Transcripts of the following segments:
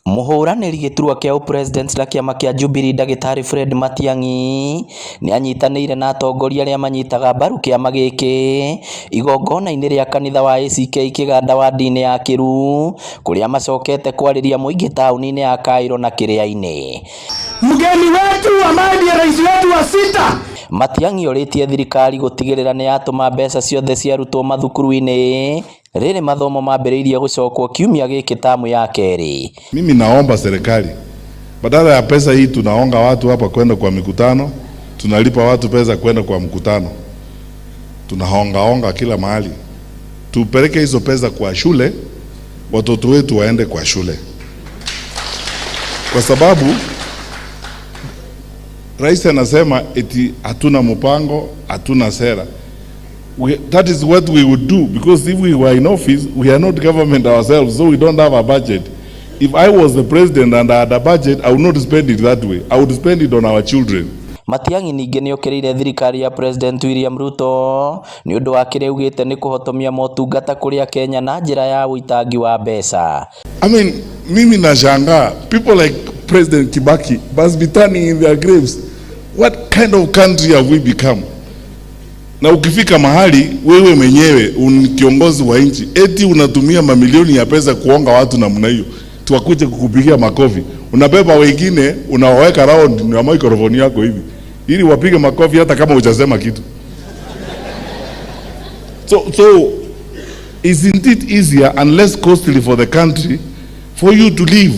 Muhuraniri giturwa kia upresident na kiama kia Jubilee Ndagĩtarĩ Fred Matiang'i ni anyitanĩire na atongoria arĩa manyitaga mbaru kiama gĩkĩ igongona-inĩ rĩa kanitha wa ACK Kĩganda wadi-inĩ ya Kĩru kũrĩa macokete kwarĩria mũingĩ taũni-inĩ ya Cairo na Kĩrĩa-inĩ. Mgeni wetu ambaye ndiye rais wetu wa sita Matiang'i orĩtie thirikari gũtigĩrĩra nĩ yatũma mbeca ciothe ciarutwo mathukuru-inĩ rĩrĩ mathomo mambĩrĩirie gũcokwo kiumia gĩkĩ tamu ya kerĩ. Mimi naomba serikali badala ya pesa hii tunaonga watu hapa kwenda kwa mikutano, tunalipa watu pesa kwenda kwa mkutano, tunahonga kila mahali, tupeleke hizo pesa kwa shule, watoto wetu waende kwa shule, kwa sababu rais anasema eti hatuna mpango, hatuna sera. That is what we would do, because if we were in office, we are not government ourselves, so we don't have a budget. If I was the president and I had a budget, I would not spend it that way. I would spend it on our children. Matiang'i ningĩ nĩ okĩrĩire thirikari ya President William Ruto nĩ ũndũ wa kĩrĩa augĩte nĩ kũhotomia motungata kũrĩa Kenya na njĩra ya ũitangi wa mbeca. I mean, mimi nashangaa, people like President Kibaki must be turning in their graves. What kind of country have we become? Na ukifika mahali wewe mwenyewe kiongozi wa nchi eti unatumia mamilioni ya pesa kuonga watu namna hiyo, tuwakuje kukupigia makofi, unabeba wengine unawaweka round na microphone yako hivi ili wapige makofi hata kama hujasema kitu. So isn't it easier and less costly for the country for you to live,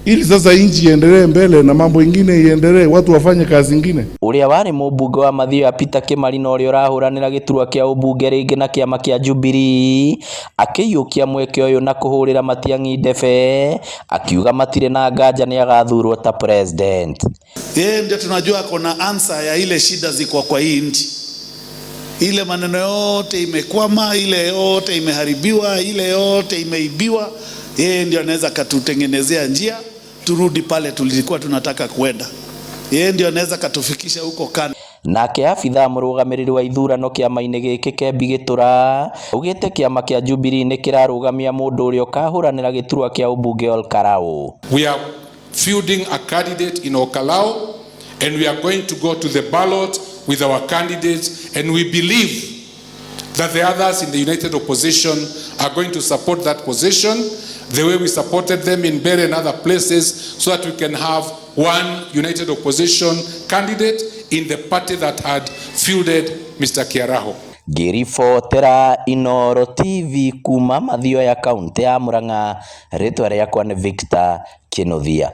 ili sasa nchi iendelee mbele na mambo ingine iendelee, watu wafanye kazi ingine. Uria wari mũmbunge wa Mathioya Peter Kimari na ũrĩa ũrahũranĩra gĩturwa kĩa ũmbunge rĩngĩ na kĩama kĩa Jubilee akĩiyũkia mweke ũyũ na kũhũrĩra Matiang'i ndebe akiuga matirĩ na nganja nĩ agathurwo ta president. Yeye ndio tunajua kuna answer ya ile shida ziko kwa hii nchi. Ile maneno yote imekwama, ile yote imeharibiwa, ile yote imeibiwa. Yeye ndio anaweza katutengenezea njia turudi pale tulikuwa tunataka kwenda. Yeye ndio anaweza katufikisha huko kana. Nake abitha mũrũgamĩrĩri wa ithurano kĩama-inĩ gĩkĩ Kembi Gĩtũra augĩte kĩama kĩa Jubilee nĩ kĩrarũgamia mũndũ ũrĩa ũkahũranĩra gĩturwa kĩa ũmbunge Ol Kalou. We are fielding a candidate in Ol Kalou and we are going to go to the ballot with our candidates, and we believe that the others in the united opposition are going to support that position the way we supported them in Mbeere and other places, so that we can have one united opposition candidate in the party that had fielded Mr. Kiaraho. Ngĩribotera Inooro TV kuma Mathioya kaunti ya Murang'a, rĩtwa rĩakwa nĩ Victor Kĩnuthia.